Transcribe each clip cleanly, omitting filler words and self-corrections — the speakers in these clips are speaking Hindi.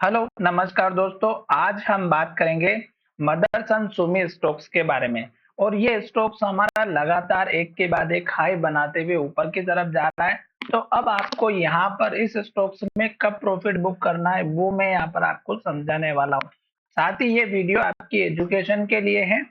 हेलो नमस्कार दोस्तों। आज हम बात करेंगे मदरसन सुमी स्टॉक्स के बारे में। और ये स्टॉक्स हमारा लगातार एक के बाद एक हाई बनाते हुए ऊपर की तरफ जा रहा है। तो अब आपको यहाँ पर इस स्टॉक्स में कब प्रॉफिट बुक करना है वो मैं यहाँ पर आपको समझाने वाला हूँ। साथ ही ये वीडियो आपकी एजुकेशन के लिए है,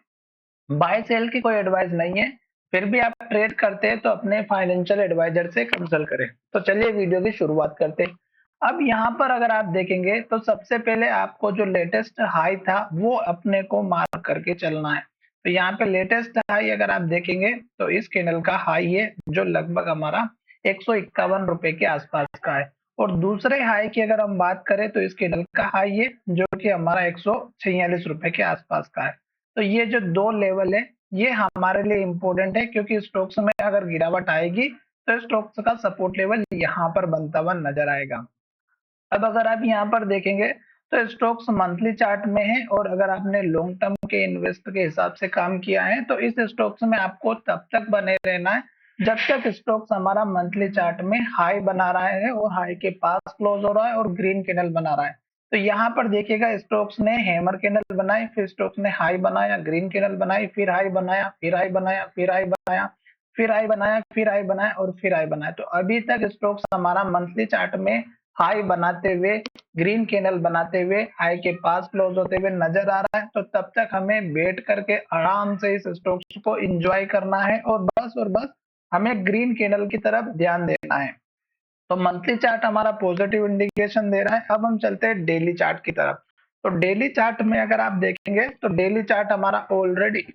बाय सेल की कोई एडवाइस नहीं है। फिर भी आप ट्रेड करते हैं तो अपने फाइनेंशियल एडवाइजर से कंसल्ट करें। तो चलिए वीडियो की शुरुआत करते हैं। अब यहाँ पर अगर आप देखेंगे तो सबसे पहले आपको जो लेटेस्ट हाई था वो अपने को मार्क करके चलना है। तो यहाँ पे लेटेस्ट हाई अगर आप देखेंगे तो इस कैंडल का हाई है जो लगभग हमारा 151 रुपए के आसपास का है। और दूसरे हाई की अगर हम बात करें तो इस कैंडल का हाई है जो कि हमारा 146 रुपए के आसपास का है। तो ये जो दो लेवल है ये हमारे लिए इम्पोर्टेंट है, क्योंकि स्टॉक्स में अगर गिरावट आएगी तो स्टॉक्स का सपोर्ट लेवल यहाँ पर बनता हुआ नजर आएगा। अब अगर आप यहाँ पर देखेंगे तो स्टॉक्स मंथली चार्ट में है, और अगर आपने लॉन्ग टर्म के इन्वेस्ट के हिसाब से काम किया है तो इस स्टॉक्स में आपको तब तक बने रहना है जब तक स्टॉक्स हमारा मंथली चार्ट में हाई बना रहा है और हाई के पास क्लोज हो रहा है और ग्रीन कैंडल बना रहा है। तो यहाँ पर देखिएगा स्टॉक्स ने हैमर कैंडल बनाई, फिर स्टॉक्स ने हाई बनाया, ग्रीन कैंडल बनाई, फिर हाई बनाया, फिर हाई बनाया, फिर हाई बनाया, फिर हाई बनाया, फिर हाई बनाया और फिर हाई बनाया। तो अभी तक स्टॉक्स हमारा मंथली चार्ट में हाई बनाते हुए, ग्रीन कैंडल बनाते हुए, हाई के पास क्लोज होते हुए नजर आ रहा है। तो तब तक हमें वेट करके आराम से इस स्टॉक्स को एंजॉय करना है और बस हमें ग्रीन कैंडल की तरफ ध्यान देना है। तो मंथली चार्ट हमारा पॉजिटिव इंडिकेशन दे रहा है। अब हम चलते हैं डेली चार्ट की तरफ। तो डेली चार्ट में अगर आप देखेंगे तो डेली चार्ट हमारा ऑलरेडी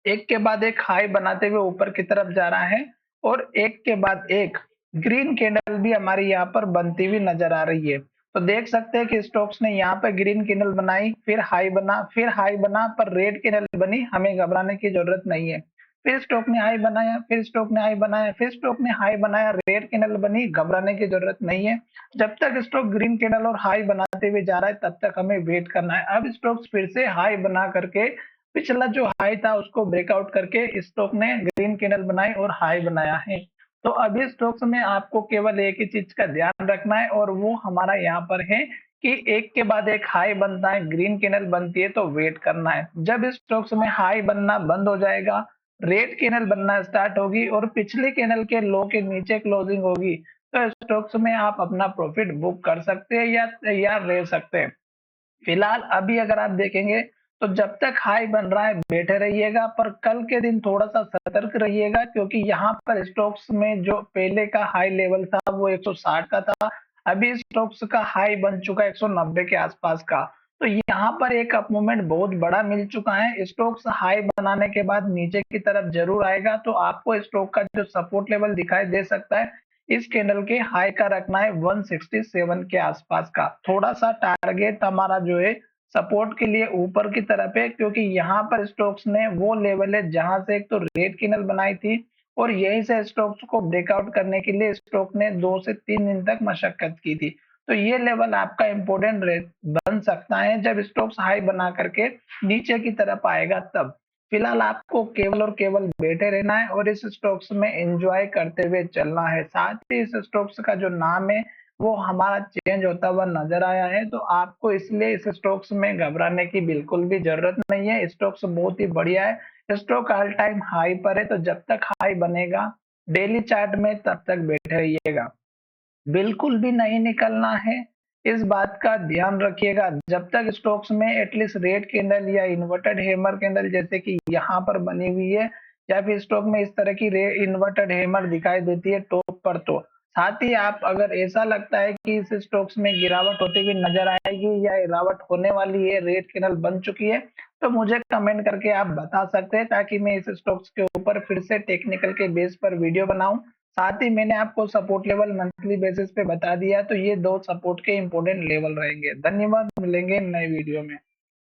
एक के बाद एक हाई बनाते हुए ऊपर की तरफ जा रहा है, और एक के बाद एक ग्रीन कैंडल भी हमारी यहाँ पर बनती हुई नजर आ रही है। तो देख सकते हैं कि स्टॉक्स ने यहाँ पर ग्रीन कैंडल बनाई, फिर हाई बना, फिर हाई बना, पर रेड कैंडल बनी, हमें घबराने की जरूरत नहीं है। फिर स्टॉक ने हाई बनाया, फिर स्टॉक ने हाई बनाया, फिर स्टॉक ने हाई बनाया, रेड कैंडल बनी, घबराने की जरूरत नहीं है। जब तक स्टॉक ग्रीन कैंडल और हाई बनाते हुए जा रहा है तब तक हमें वेट करना है। अब स्टॉक्स फिर से हाई बना करके पिछला जो हाई था उसको ब्रेकआउट करके स्टॉक ने ग्रीन कैंडल बनाई और हाई बनाया है। तो अभी स्टॉक्स में आपको केवल एक ही चीज का ध्यान रखना है, और वो हमारा यहाँ पर है कि एक के बाद एक हाई बनता है, ग्रीन कैंडल बनती है तो वेट करना है। जब इस स्टॉक्स में हाई बनना बंद हो जाएगा, रेड कैंडल बनना स्टार्ट होगी और पिछले कैंडल के लो के नीचे क्लोजिंग होगी, तो स्टॉक्स में आप अपना प्रॉफिट बुक कर सकते हैं या तैयार रह सकते हैं। फिलहाल अभी अगर आप देखेंगे तो जब तक हाई बन रहा है बैठे रहिएगा, पर कल के दिन थोड़ा सा सतर्क रहिएगा, क्योंकि यहाँ पर स्टॉक्स में जो पहले का हाई लेवल था वो 160 का था। अभी स्टॉक्स का हाई बन चुका है 190 के आसपास का। तो यहाँ पर एक अप मूवमेंट बहुत बड़ा मिल चुका है। स्टॉक्स हाई बनाने के बाद नीचे की तरफ जरूर आएगा, तो आपको स्टॉक का जो सपोर्ट लेवल दिखाई दे सकता है इस कैंडल के हाई का रखना है 167 के आसपास का। थोड़ा सा टारगेट हमारा जो है सपोर्ट के लिए ऊपर की तरफ है, क्योंकि यहाँ पर स्टॉक्स ने वो लेवल है जहां से एक तो रेड कैंडल बनाई थी, और यहीं से स्टॉक्स को ब्रेकआउट करने के लिए स्टॉक ने 2 से 3 दिन तक मशक्कत की थी। तो ये लेवल आपका इम्पोर्टेंट बन सकता है जब स्टॉक्स हाई बना करके नीचे की तरफ आएगा तब। फिलहाल आपको केवल और केवल बैठे रहना है और इस स्टॉक्स में एंजॉय करते हुए चलना है। साथ ही इस स्टॉक्स का जो नाम है वो हमारा चेंज होता हुआ नजर आया है, तो आपको इसलिए इस स्टॉक्स में घबराने की बिल्कुल भी जरूरत नहीं है। स्टॉक्स बहुत ही बढ़िया है, स्टॉक ऑल टाइम हाई पर है, तो जब तक हाई बनेगा डेली चार्ट में तब तक बैठे रहिएगा, बिल्कुल भी नहीं निकलना है। इस बात का ध्यान रखिएगा जब तक स्टॉक्स में एटलीस्ट रेड कैंडल या इन्वर्टेड हैमर कैंडल जैसे कि यहाँ पर बनी हुई है, या फिर स्टॉक में इस तरह की इन्वर्टेड हैमर दिखाई देती है टॉप पर। तो साथ ही आप अगर ऐसा लगता है कि इस स्टॉक्स में गिरावट होती हुई नजर आएगी या गिरावट होने वाली है, रेड कैंडल बन चुकी है, तो मुझे कमेंट करके आप बता सकते हैं, ताकि मैं इस स्टॉक्स के ऊपर फिर से टेक्निकल के बेस पर वीडियो बनाऊं। साथ ही मैंने आपको सपोर्ट लेवल मंथली बेसिस पे बता दिया, तो ये दो सपोर्ट के इंपॉर्टेंट लेवल रहेंगे। धन्यवाद, मिलेंगे नए वीडियो में।